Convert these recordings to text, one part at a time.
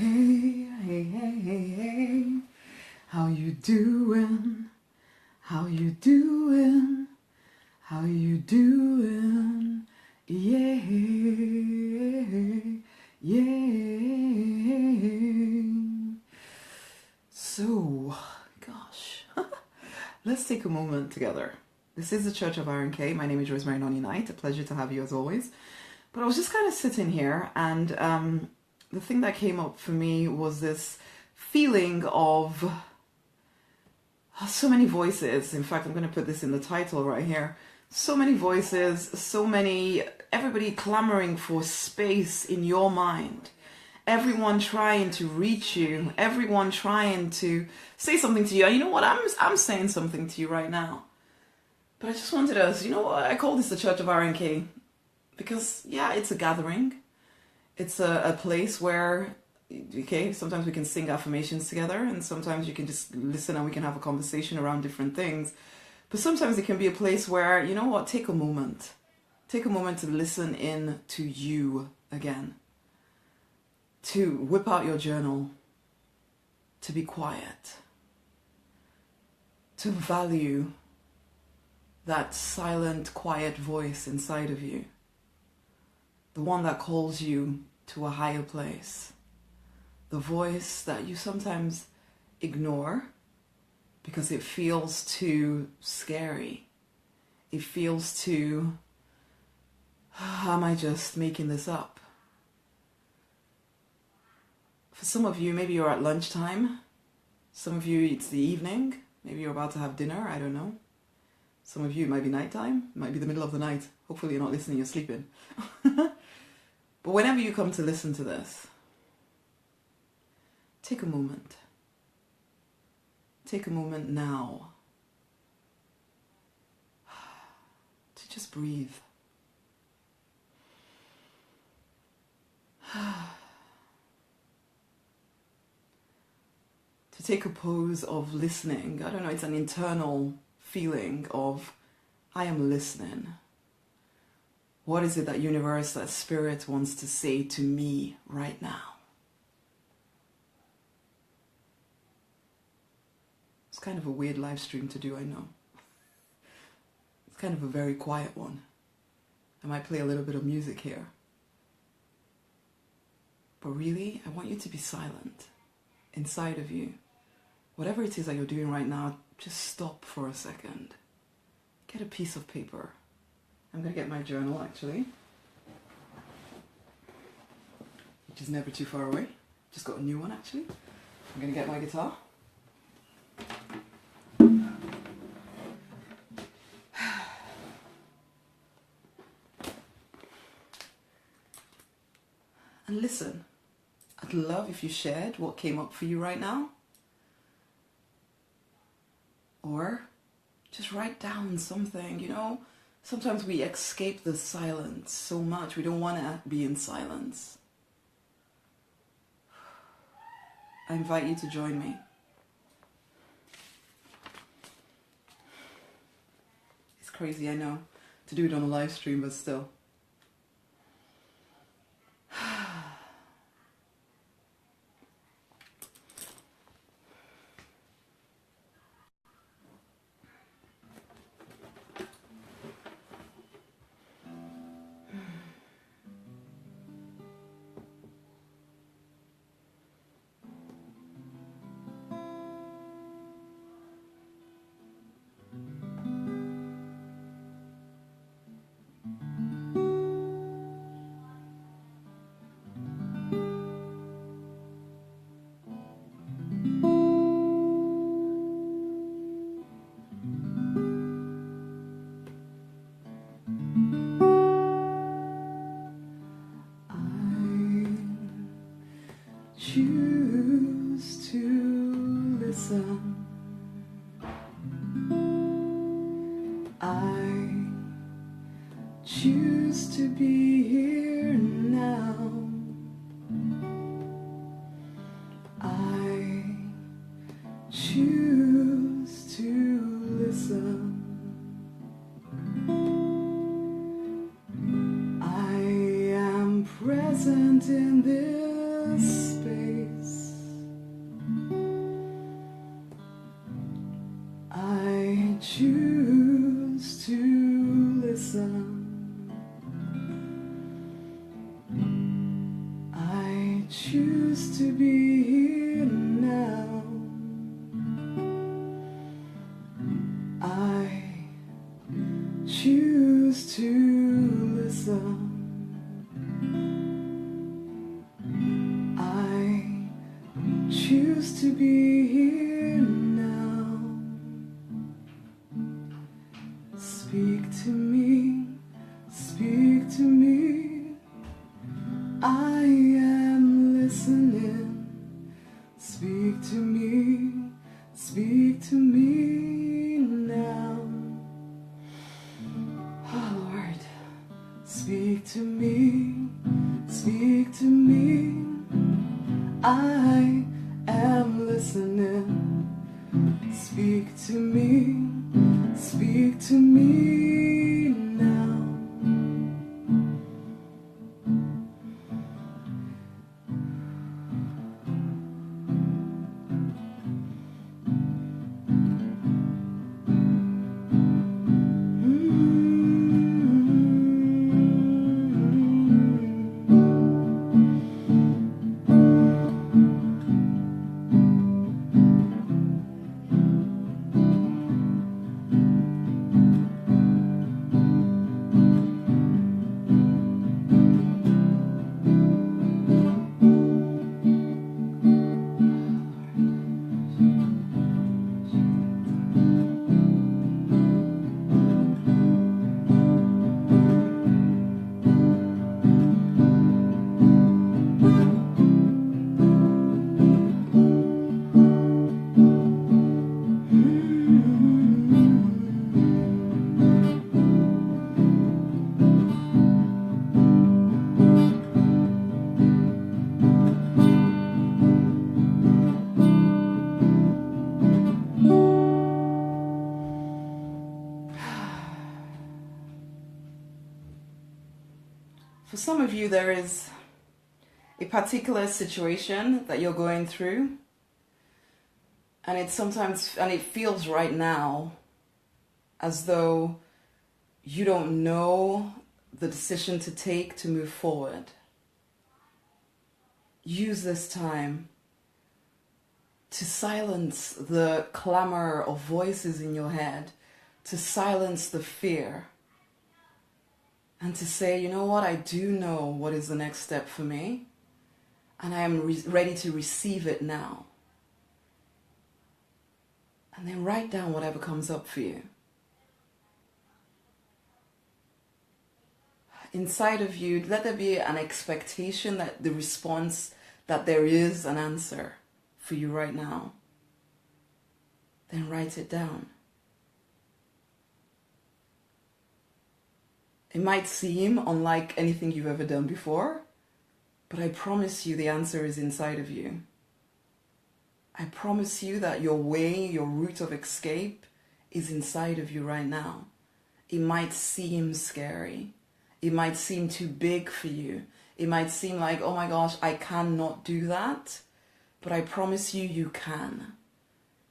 Hey, hey, hey, hey, hey, how you doing? How you doing? How you doing? Yeah, yeah. So, gosh, let's take a moment together. This is the Church of RNK. My name is Rosemary, Nonny. A pleasure to have you as always. But I was just kind of sitting here, and the thing that came up for me was this feeling of so many voices. In fact, I'm going to put this in the title right here. So many voices, everybody clamoring for space in your mind. Everyone trying to reach you. Everyone trying to say something to you. And you know what? I'm saying something to you right now. But I just wanted us, you know what? I call this the Church of RNK. Because, yeah, it's a gathering. It's a place where, okay, sometimes we can sing affirmations together, and sometimes you can just listen and we can have a conversation around different things. But sometimes it can be a place where, you know what, take a moment. Take a moment to listen in to you again. To whip out your journal. To be quiet. To value that silent, quiet voice inside of you. The one that calls you to a higher place. The voice that you sometimes ignore because it feels too scary. It feels too, am I just making this up? For some of you, maybe you're at lunchtime. Some of you, it's the evening. Maybe you're about to have dinner, I don't know. Some of you, it might be nighttime. It might be the middle of the night. Hopefully you're not listening, you're sleeping. But whenever you come to listen to this, take a moment. Take a moment now to just breathe. To take a pose of listening. I don't know, it's an internal feeling of, I am listening. What is it that universe, that spirit wants to say to me right now? It's kind of a weird live stream to do, I know. It's kind of a very quiet one. I might play a little bit of music here. But really, I want you to be silent inside of you. Whatever it is that you're doing right now, just stop for a second. Get a piece of paper. I'm going to get my journal, actually, which is never too far away. Just got a new one, actually. I'm going to get my guitar. And listen. I'd love if you shared what came up for you right now. Or just write down something, you know. Sometimes we escape the silence so much. We don't want to be in silence. I invite you to join me. It's crazy, I know, to do it on a live stream, but still. Choose to listen. I choose to be here now. I choose to listen. I am present in this space. I choose to listen. I choose to be here now. I choose to listen. I choose to be here now. Speak to me, speak to me. I am listening. Speak to me now. Oh Lord, speak to me, speak to me. I am listening. Speak to me now. For some of you, there is a particular situation that you're going through, and it feels right now as though you don't know the decision to take to move forward. Use this time to silence the clamor of voices in your head, to silence the fear, and to say, you know what, I do know what is the next step for me, and I am ready to receive it now. And then write down whatever comes up for you. Inside of you, let there be an expectation that the response, that there is an answer for you right now. Then write it down. It might seem unlike anything you've ever done before, but I promise you the answer is inside of you. I promise you that your way, your route of escape is inside of you right now. It might seem scary. It might seem too big for you. It might seem like, oh my gosh, I cannot do that. But I promise you, you can.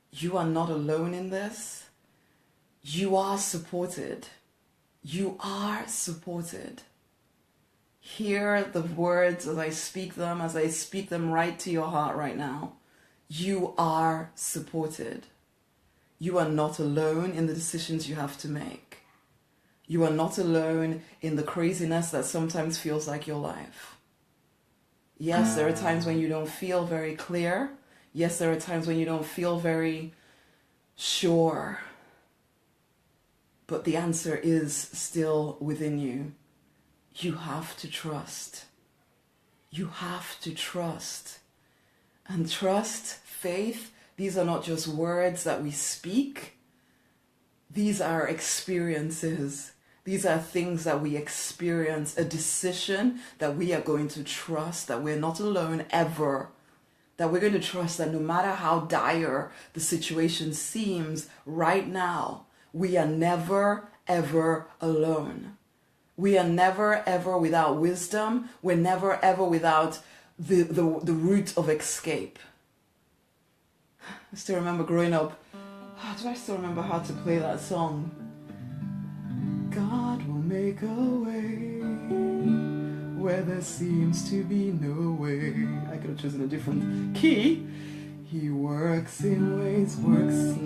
You are not alone in this. You are supported. You are supported. Hear the words as I speak them right to your heart right now. You are supported. You are not alone in the decisions you have to make. You are not alone in the craziness that sometimes feels like your life. Yes, there are times when you don't feel very clear. Yes, there are times when you don't feel very sure. But the answer is still within you. You have to trust. You have to trust. And trust, faith, these are not just words that we speak. These are experiences. These are things that we experience, a decision that we are going to trust, that we're not alone ever. That we're going to trust that no matter how dire the situation seems right now, we are never, ever alone. We are never, ever without wisdom. We're never, ever without the route of escape. I still remember growing up. Do I still remember how to play that song? God will make a way where there seems to be no way. I could have chosen a different key. He works in ways, works in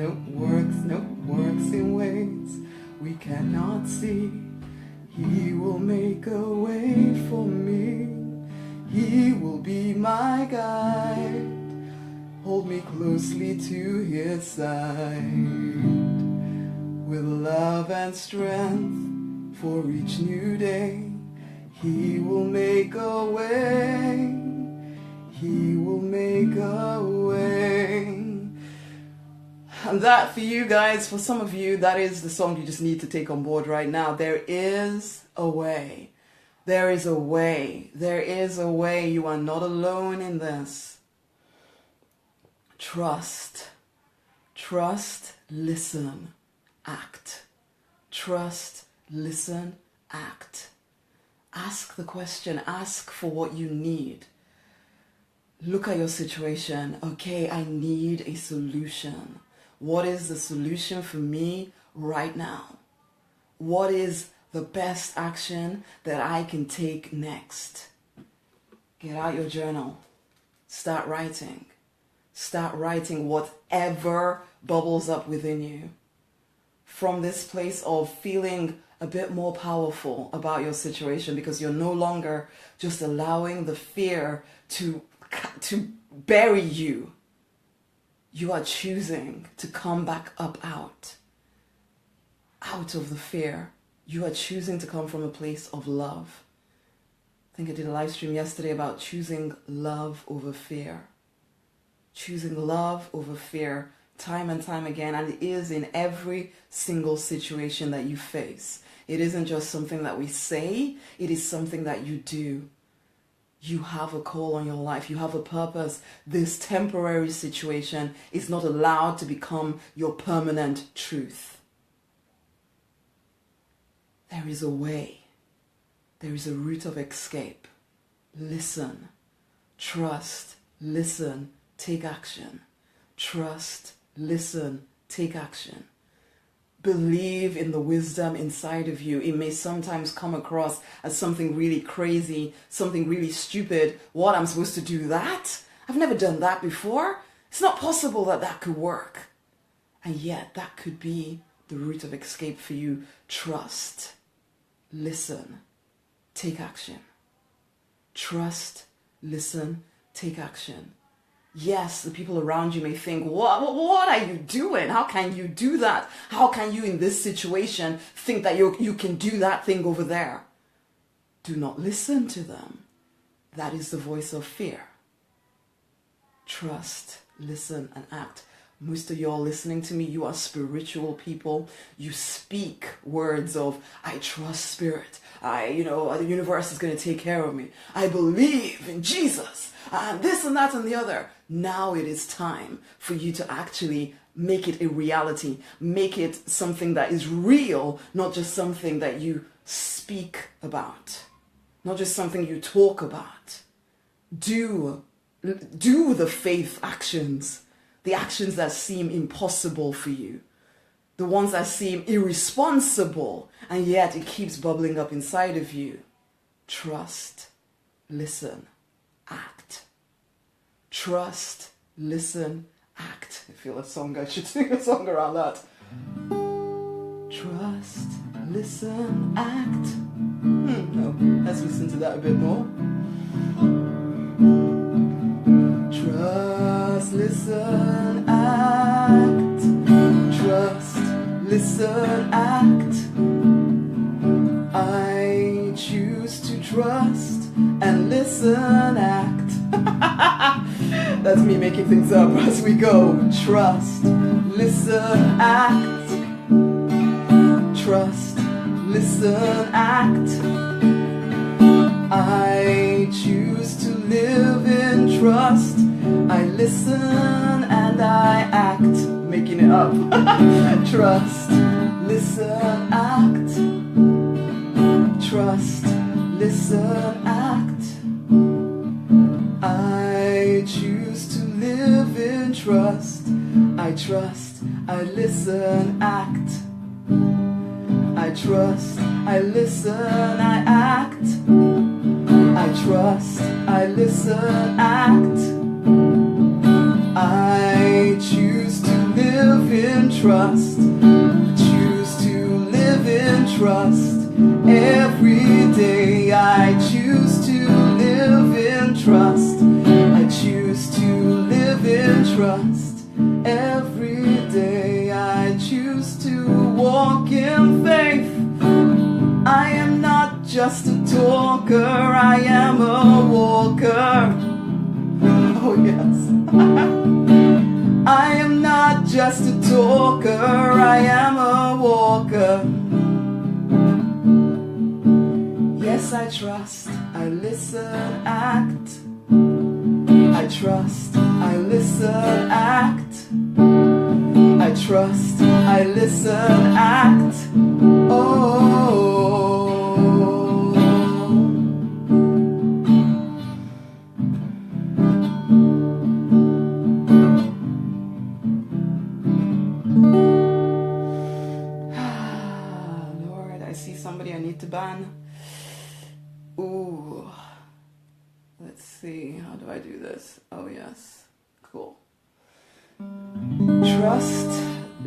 ways we cannot see. He will make a way for me. He will be my guide. Hold me closely to his side. With love and strength for each new day, he will make a way. He will make a way. And that for you guys, for some of you, that is the song you just need to take on board right now. There is a way. There is a way. There is a way. You are not alone in this. Trust. Trust, listen, act. Trust, listen, act. Ask the question. Ask for what you need. Look at your situation. Okay, I need a solution. What is the solution for me right now? What is the best action that I can take next? Get out your journal. Start writing. Start writing whatever bubbles up within you. From this place of feeling a bit more powerful about your situation, because you're no longer just allowing the fear to bury you. You are choosing to come back up out of the fear. You are choosing to come from a place of love. I think I did a live stream yesterday about choosing love over fear. Choosing love over fear time and time again, and it is in every single situation that you face. It isn't just something that we say, it is something that you do. You have a call on your life. You have a purpose. This temporary situation is not allowed to become your permanent truth. There is a way. There is a route of escape. Listen. Trust. Listen. Take action. Trust. Listen. Take action. Believe in the wisdom inside of you. It may sometimes come across as something really crazy, something really stupid. What, I'm supposed to do that? I've never done that before. It's not possible that that could work. And yet that could be the route of escape for you. Trust. Listen. Take action. Trust. Listen. Take action. Yes, the people around you may think, what are you doing? How can you do that? How can you in this situation think that you can do that thing over there? Do not listen to them. That is the voice of fear. Trust, listen, and act. Most of y'all listening to me, you are spiritual people. You speak words of, I trust spirit. The universe is going to take care of me. I believe in Jesus. And this and that and the other. Now it is time for you to actually make it a reality. Make it something that is real, not just something that you speak about. Not just something you talk about. Do the faith actions. The actions that seem impossible for you. The ones that seem irresponsible, and yet it keeps bubbling up inside of you. Trust, listen, act. Trust, listen, act. I feel a song, I should sing a song around that. Trust, listen, act. No, let's listen to that a bit more. Trust, listen, act. Trust, listen, act. I choose to trust and listen, act. That's me making things up as we go. Trust, listen, act. Trust, listen, act. I choose to live in trust. I listen and I act. Making it up. Trust, listen, act. Trust, listen, act. trust, I listen, act. I trust, I listen, I act. I trust, I listen, act. I choose to live in trust. I choose to live in trust. Every day I choose to live in trust. I choose to live in trust. Every day I choose to walk in faith. I am not just a talker, I am a walker. Oh yes. I am not just a talker, I am a walker. Yes, I trust, I listen, act. I trust, I listen, act. I trust, I listen, act. Oh. Lord, I see somebody I need to ban. Ooh. Let's see, how do I do this? Oh yes, cool. Trust,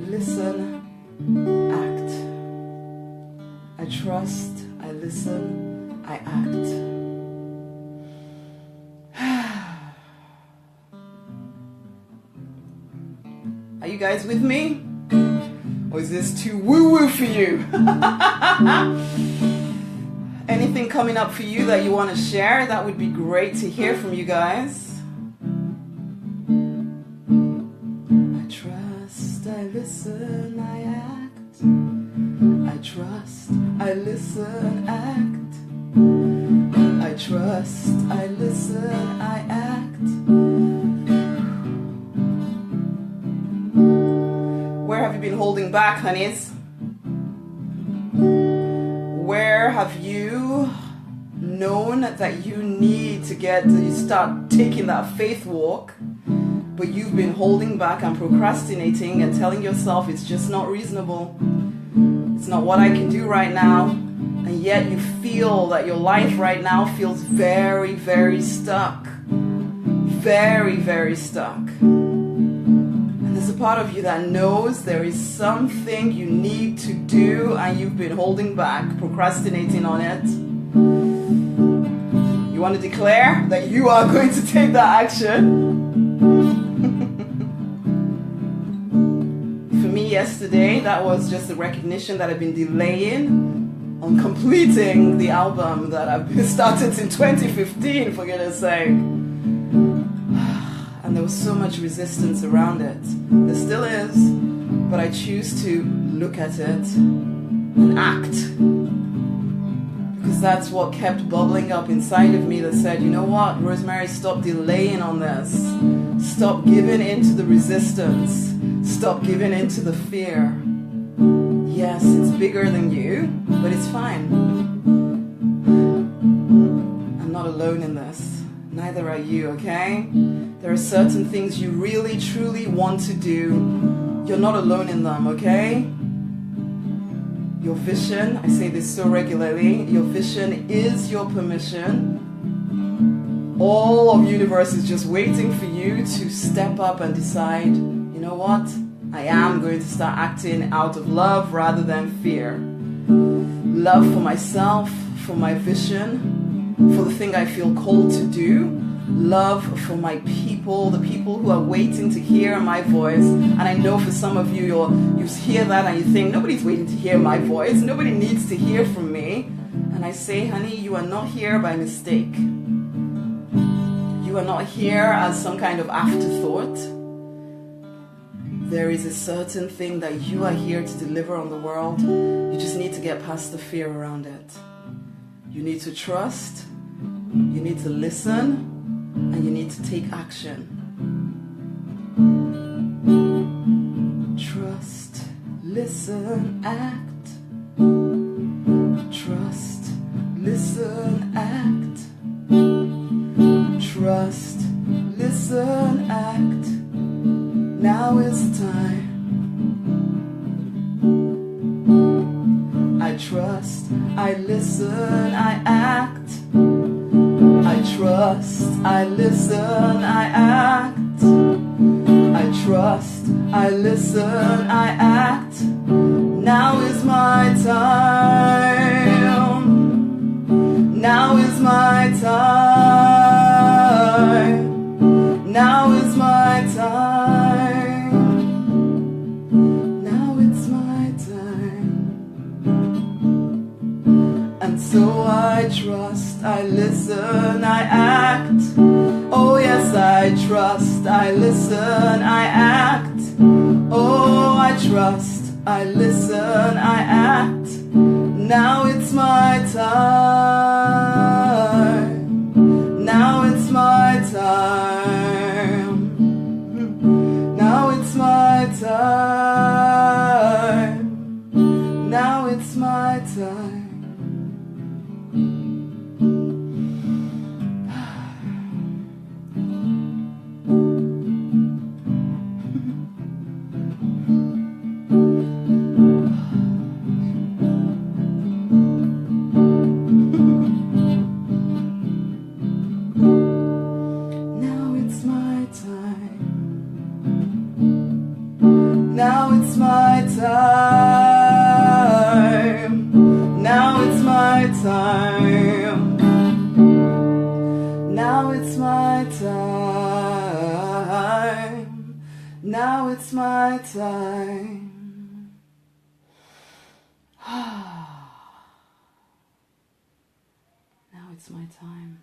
listen, act. I trust, I listen, I act. Are you guys with me? Or is this too woo-woo for you? Anything coming up for you that you want to share? That would be great to hear from you guys. I trust, I listen, I act. I trust, I listen, act. I trust, I listen, I act. Where have you been holding back, honeys? Where have you known that you need to start taking that faith walk, but you've been holding back and procrastinating and telling yourself it's just not reasonable, it's not what I can do right now, and yet you feel that your life right now feels very, very stuck. Very, very stuck. There's a part of you that knows there is something you need to do and you've been holding back, procrastinating on it. You want to declare that you are going to take that action? For me yesterday, that was just the recognition that I've been delaying on completing the album that I've started in 2015, for goodness sake. And there was so much resistance around it. There still is, but I choose to look at it and act. Because that's what kept bubbling up inside of me that said, you know what, Rosemary, stop delaying on this. Stop giving into the resistance. Stop giving into the fear. Yes, it's bigger than you, but it's fine. I'm not alone in this. Neither are you, okay? There are certain things you really, truly want to do. You're not alone in them, okay? Your vision, I say this so regularly, your vision is your permission. All of the universe is just waiting for you to step up and decide, you know what? I am going to start acting out of love rather than fear. Love for myself, for my vision, for the thing I feel called to do. Love for my people, the people who are waiting to hear my voice. And I know for some of you, you hear that and you think, nobody's waiting to hear my voice. Nobody needs to hear from me. And I say, honey, you are not here by mistake. You are not here as some kind of afterthought. There is a certain thing that you are here to deliver on the world. You just need to get past the fear around it. You need to trust. You need to listen. And you need to take action. Trust, listen, act. Trust, listen, act. Trust, listen, act. Now is the time. I listen, I act. I trust, I listen, I act. Now is my time. Now is my time. Now is my time. Now it's my time. And so I trust, I listen, I act. Oh yes, I trust, I listen, I act. Oh, I trust, I listen, I act. Now it's my time. Now it's my time. Now it's my time. Now it's my time. Now it's my time. Now it's my time. Now it's my time. Now it's my time. Now it's my time.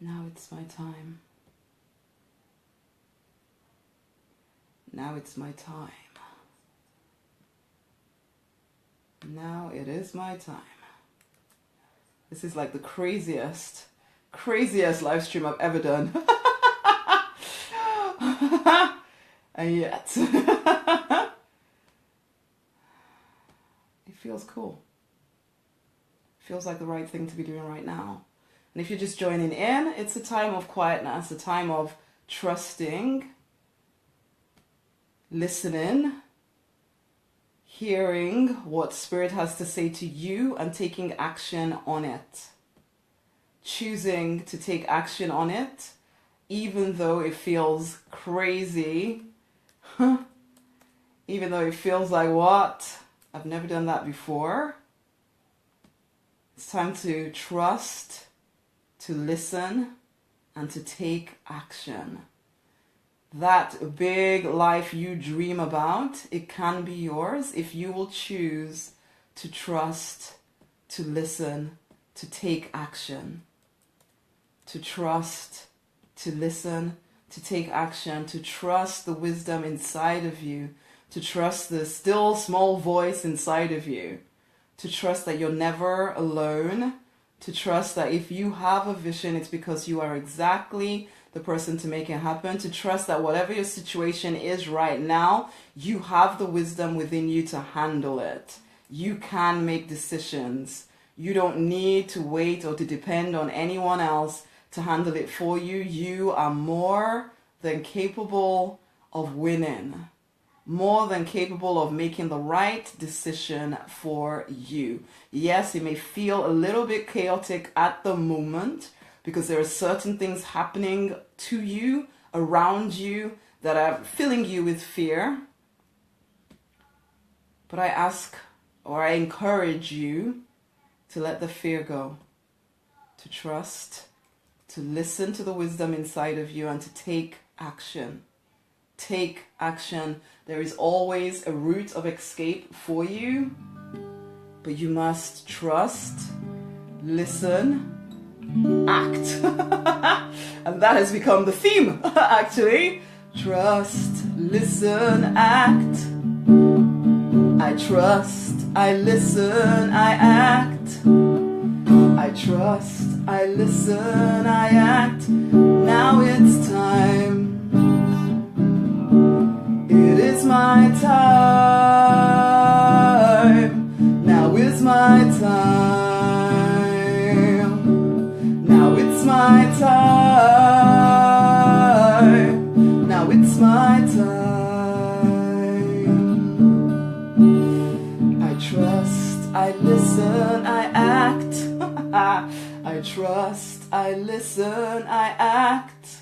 Now it's my time. Now it's my time. Now it is my time. This is like the craziest live stream I've ever done. And yet, it feels cool. Feels like the right thing to be doing right now. And if you're just joining in, it's a time of quietness, a time of trusting, listening, hearing what Spirit has to say to you and taking action on it. Choosing to take action on it, even though it feels crazy, even though it feels like, what? I've never done that before. It's time to trust, to listen, and to take action. That big life you dream about, it can be yours if you will choose to trust, to listen, to take action. To trust, to listen, to take action, to trust the wisdom inside of you, to trust the still small voice inside of you, to trust that you're never alone, to trust that if you have a vision, it's because you are exactly the person to make it happen, to trust that whatever your situation is right now, you have the wisdom within you to handle it. You can make decisions. You don't need to wait or to depend on anyone else to handle it for you. You are more than capable of winning, more than capable of making the right decision for you. Yes, it may feel a little bit chaotic at the moment because there are certain things happening to you, around you, that are filling you with fear. But I ask, or I encourage you to let the fear go, to trust, to listen to the wisdom inside of you, and to take action. Take action. There is always a route of escape for you, but you must trust, listen, act. And that has become the theme, actually. Trust, listen, act. I trust, I listen, I act. I trust, I listen, I act. Now it's time. It is my time. Now is my time. Now it's my time. Now it's my time. listen, I act. I trust, I listen, I act.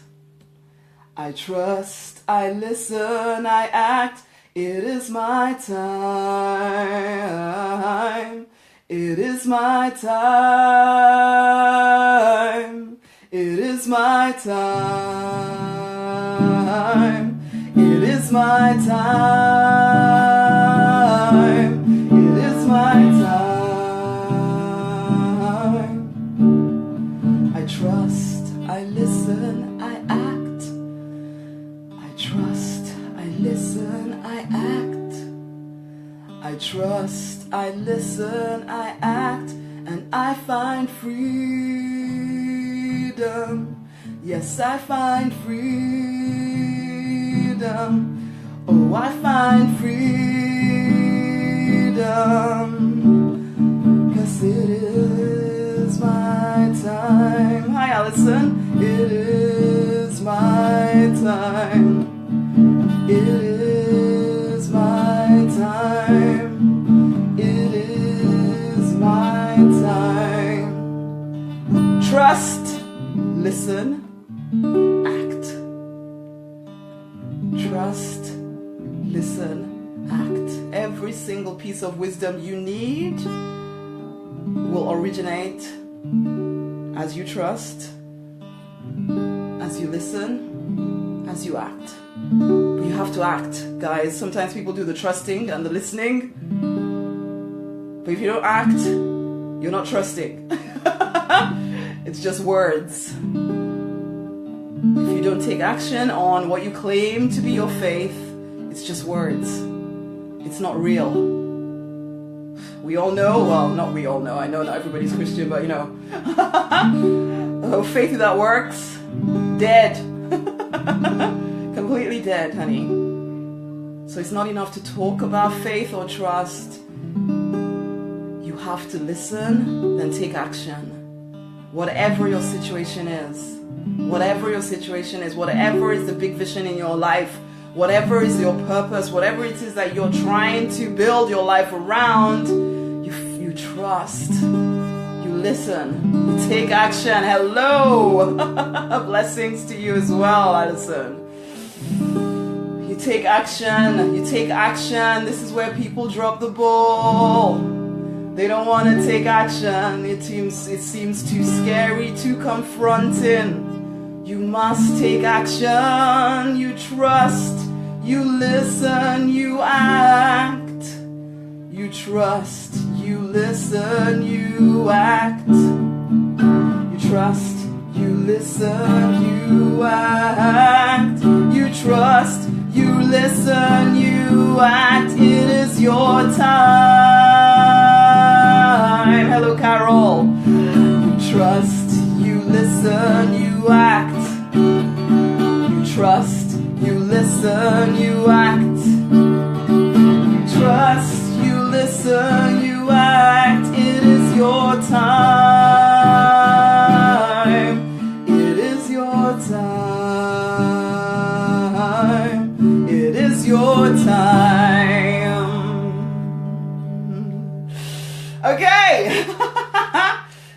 I trust, I listen, I act. It is my time. It is my time. It is my time. It is my time. It is my time. I trust, I listen, I act. I trust, I listen, I act. I trust, I listen, I act, and I find freedom. Yes, I find freedom. Oh, I find freedom. 'Cause it is my time. Hi, Allison. It is my time. It is my time. It is my time. Trust, listen, act. Trust, listen, act. Every single piece of wisdom you need will originate as you trust, as you listen, as you act. But you have to act, guys. Sometimes people do the trusting and the listening, but if you don't act, you're not trusting. It's just words. If you don't take action on what you claim to be your faith, it's just words. It's not real. We all know, well, not we all know, I know not everybody's Christian, but you know, faith without works, dead. Completely dead, honey. So it's not enough to talk about faith or trust. You have to listen, then take action. Whatever your situation is, whatever your situation is, whatever is the big vision in your life, whatever is your purpose, whatever it is that you're trying to build your life around, you trust, you listen, you take action. Hello! Blessings to you as well, Addison. You take action, you take action. This is where people drop the ball. They don't want to take action. It seems too scary, too confronting. You must take action. You trust, you listen, you act. You trust, you listen, you act. You trust, you listen, you act. You trust, you listen, you act. It is your time. Hello, Carol. You trust, you listen, you act. You trust, you listen, you act. You trust, you listen, you act. It is your time. It is your time. It is your time. Okay.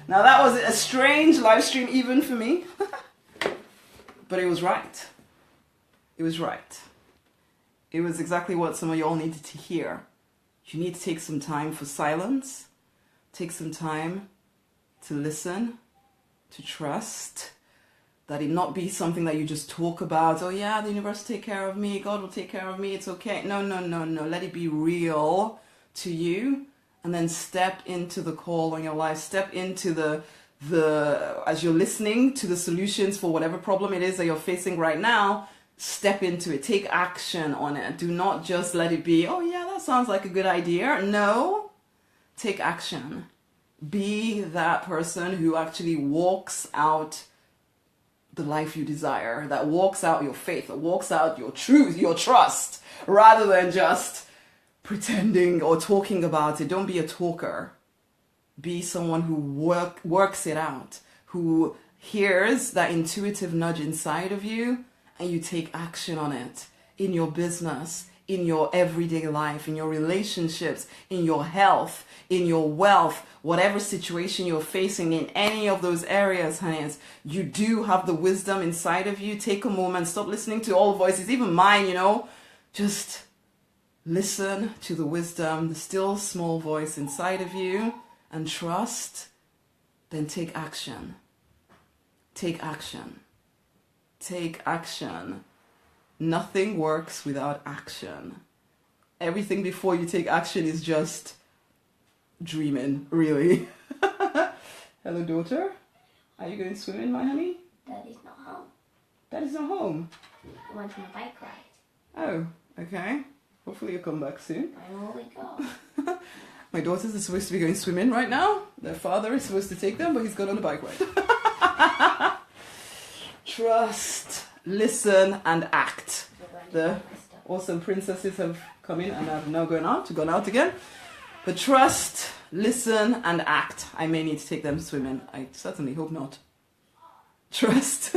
Now that was a strange live stream even for me. But it was right. It was right. It was exactly what some of y'all needed to hear. You need to take some time for silence. Take some time to listen, to trust. That it not be something that you just talk about. Oh yeah, the universe will take care of me. God will take care of me. It's okay. No. Let it be real to you. And then step into the call on your life. Step into the as you're listening to the solutions for whatever problem it is that you're facing right now, step into it. Take action on it. Do not just let it be, oh yeah, that sounds like a good idea. No, take action. Be that person who actually walks out the life you desire, that walks out your faith, that walks out your truth, your trust, rather than just pretending or talking about it. Don't be a talker. Be someone who works it out, who hears that intuitive nudge inside of you and you take action on it in your business, in your everyday life, in your relationships, in your health, in your wealth, whatever situation you're facing in any of those areas, honeys, you do have the wisdom inside of you. Take a moment, stop listening to all voices, even mine, you know. Just listen to the wisdom, the still small voice inside of you, and trust. Then take action. Take action. Take action. Nothing works without action. Everything before you take action is just dreaming, really. Hello, daughter. Are you going swimming, my honey? Daddy's not home. Daddy's not home. I went on a bike ride. Oh, okay. Hopefully you'll come back soon. Where will we go? My daughters are supposed to be going swimming right now. Their father is supposed to take them, but he's gone on a bike ride. Trust, listen, and act. The awesome princesses have come in and have now gone out again. But trust, listen, and act. I may need to take them swimming. I certainly hope not. Trust,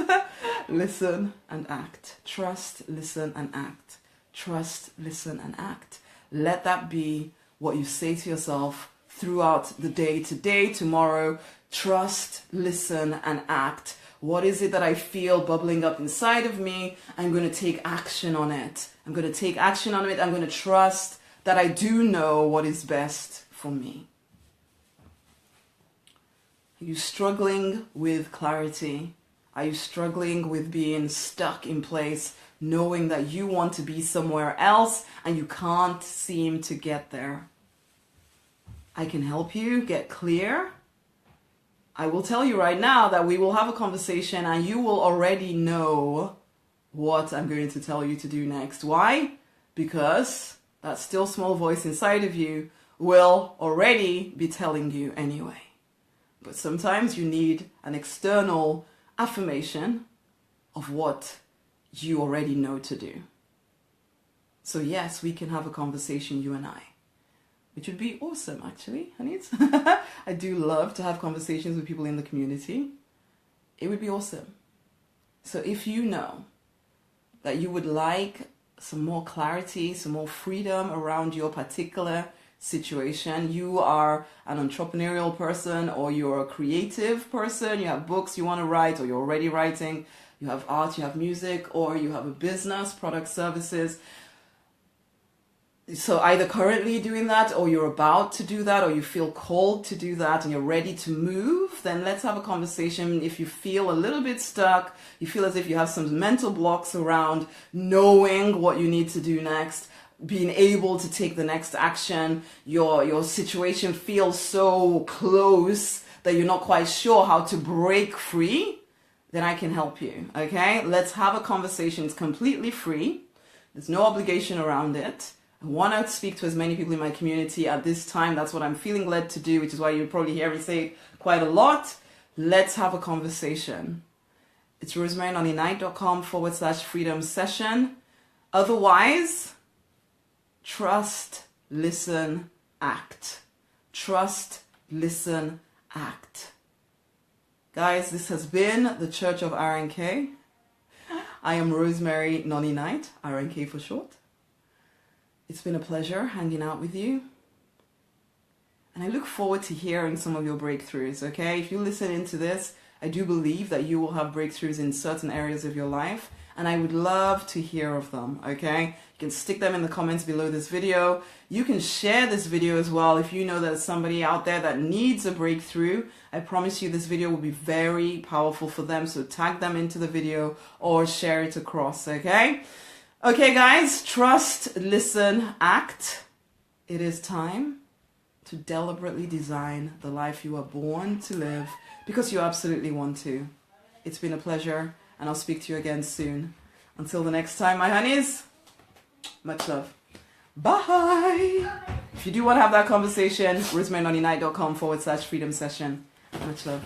listen, and act. Trust, listen, and act. Trust, listen, and act. Let that be what you say to yourself throughout the day, today, tomorrow. Trust, listen, and act. What is it that I feel bubbling up inside of me? I'm going to take action on it. I'm going to take action on it. I'm going to trust that I do know what is best for me. Are you struggling with clarity? Are you struggling with being stuck in place, knowing that you want to be somewhere else and you can't seem to get there? I can help you get clear. I will tell you right now that we will have a conversation and you will already know what I'm going to tell you to do next. Why? Because that still small voice inside of you will already be telling you anyway. But sometimes you need an external affirmation of what you already know to do. So yes, we can have a conversation, you and I. Which would be awesome, actually, honeys. I do love to have conversations with people in the community. It would be awesome. So if you know that you would like some more clarity, some more freedom around your particular situation, you are an entrepreneurial person or you're a creative person, you have books you want to write or you're already writing, you have art, you have music, or you have a business, product, services. So either currently doing that or you're about to do that or you feel called to do that and you're ready to move, then let's have a conversation. If you feel a little bit stuck, you feel as if you have some mental blocks around knowing what you need to do next, being able to take the next action, your situation feels so close that you're not quite sure how to break free, then I can help you, okay? Let's have a conversation. It's completely free. There's no obligation around it. I want to speak to as many people in my community at this time. That's what I'm feeling led to do, which is why you probably hear me say quite a lot. Let's have a conversation. It's rosemarynonnynight.com/freedom session. Otherwise, trust, listen, act. Trust, listen, act. Guys, this has been the Church of RNK. I am Rosemary Nonny Knight, RNK for short. It's been a pleasure hanging out with you. And I look forward to hearing some of your breakthroughs, okay? If you listen into this, I do believe that you will have breakthroughs in certain areas of your life. And I would love to hear of them, okay? You can stick them in the comments below this video. You can share this video as well if you know there's somebody out there that needs a breakthrough. I promise you this video will be very powerful for them. So tag them into the video or share it across, okay? Okay, guys, trust, listen, act. It is time to deliberately design the life you are born to live because you absolutely want to. It's been a pleasure, and I'll speak to you again soon. Until the next time, my honeys, much love. Bye. If you do want to have that conversation, rosemarynonnynight.com/freedom session. Much love.